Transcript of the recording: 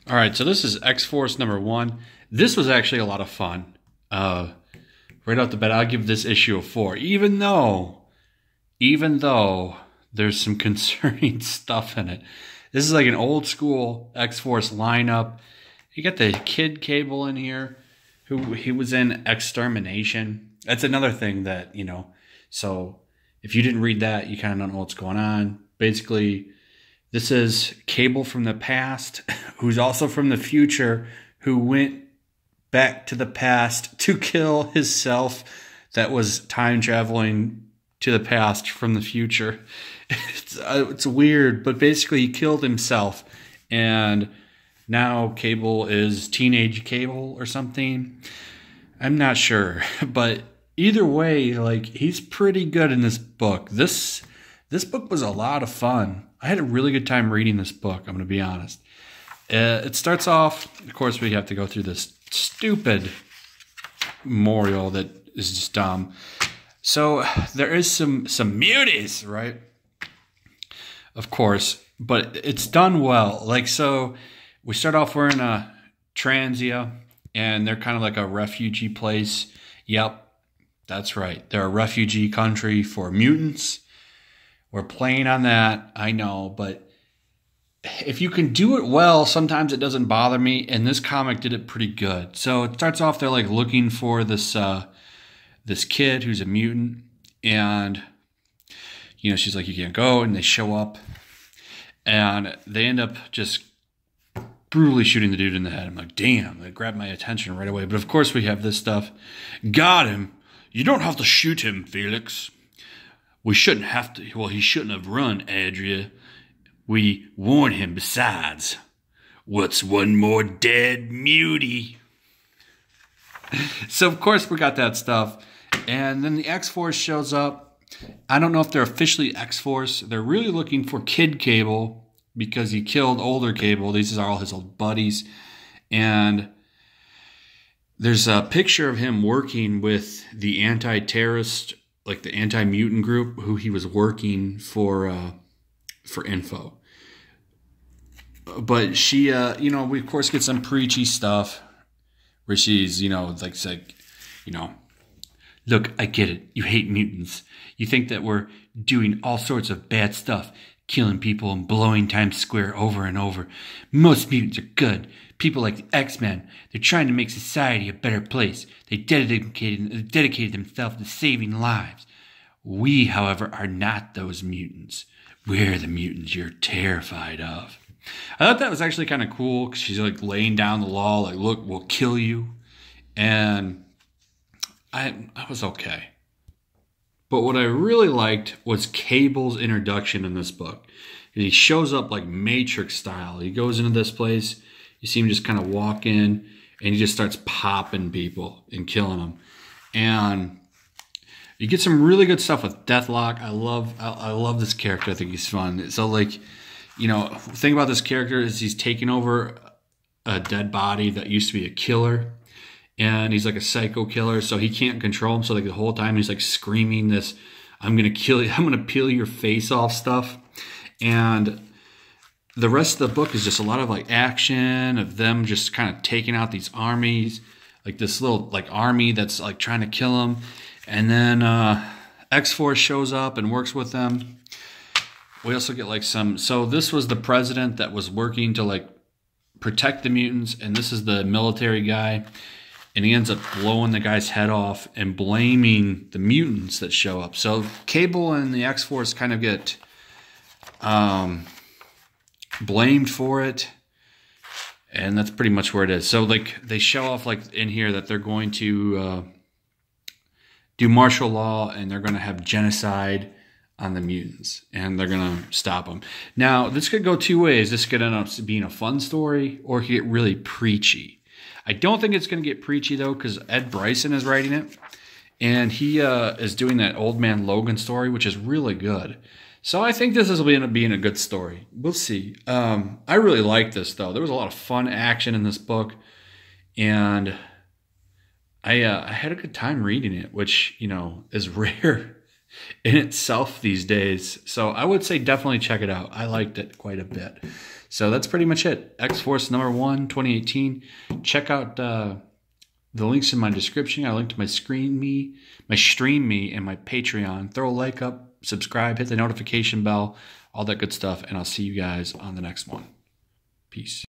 All right, so this is X-Force number 1. This was actually a lot of fun. Right out the bat, I'll give this issue a 4, even though there's some concerning stuff in it. This is like an old school X-Force lineup. You got the kid Cable in here, who he was in Extermination. That's another thing that, you know, so if you didn't read that, you kind of don't know what's going on. Basically, this is Cable from the past, who's also from the future, who went back to the past to kill himself that was time traveling to the past from the future. It's weird, but basically he killed himself, and now Cable is teenage Cable or something. I'm not sure, but either way, like, he's pretty good in this book. This book was a lot of fun. I had a really good time reading this book, I'm going to be honest. It starts off, of course, we have to go through this stupid memorial that is just dumb. So there is some muties, right? Of course, but it's done well. Like, so we start off, we're in a Transia, and they're kind of like a refugee place. Yep, that's right. They're a refugee country for mutants. We're playing on that, I know, but if you can do it well, sometimes it doesn't bother me, and this comic did it pretty good. So it starts off, they're like looking for this this kid who's a mutant, and you know, she's like, you can't go, and they show up, and they end up just brutally shooting the dude in the head. I'm like, damn, that grabbed my attention right away. But of course we have this stuff. Got him. You don't have to shoot him, Felix. We shouldn't have to. Well, he shouldn't have run, Adria. We warned him besides. What's one more dead mutie? So, of course, we got that stuff. And then the X-Force shows up. I don't know if they're officially X-Force. They're really looking for Kid Cable because he killed older Cable. These are all his old buddies. And there's a picture of him working with the anti-terrorist, like the anti-mutant group, who he was working for info. But she, you know, we of course get some preachy stuff where she's, you know, like, you know, look, I get it. You hate mutants. You think that we're doing all sorts of bad stuff, killing people and blowing Times Square over and over. Most mutants are good. People like the X-Men, they're trying to make society a better place. They dedicated themselves to saving lives. We, however, are not those mutants. We're the mutants you're terrified of. I thought that was actually kind of cool, because she's like laying down the law, like, look, we'll kill you. And I was okay. But what I really liked was Cable's introduction in this book. He shows up like Matrix style. He goes into this place. You see him just kind of walk in, and he just starts popping people and killing them. And you get some really good stuff with Deathlock. I love this character. I think he's fun. So, like, you know, the thing about this character is he's taking over a dead body that used to be a killer. And he's like a psycho killer, so he can't control him. So like the whole time he's like screaming this, I'm going to kill you, I'm going to peel your face off stuff. And the rest of the book is just a lot of like action of them just kind of taking out these armies, like this little like army that's like trying to kill him. And then X-Force shows up and works with them. We also get like some, so this was the president that was working to like protect the mutants, and this is the military guy. And he ends up blowing the guy's head off and blaming the mutants that show up. So Cable and the X-Force kind of get blamed for it. And that's pretty much where it is. So like they show off like in here that they're going to do martial law, and they're going to have genocide on the mutants, and they're going to stop them. Now, this could go two ways. This could end up being a fun story, or it could get really preachy. I don't think it's going to get preachy, though, because Ed Bryson is writing it. And he is doing that Old Man Logan story, which is really good. So I think this will end up being a good story. We'll see. I really like this, though. There was a lot of fun action in this book. And I had a good time reading it, which, you know, is rare in itself these days. So I would say definitely check it out. I liked it quite a bit. So that's pretty much it. X-Force number 1, 2018. Check out the links in my description. I linked to my Stream Me, and my Patreon. Throw a like up, subscribe, hit the notification bell, all that good stuff, and I'll see you guys on the next one. Peace.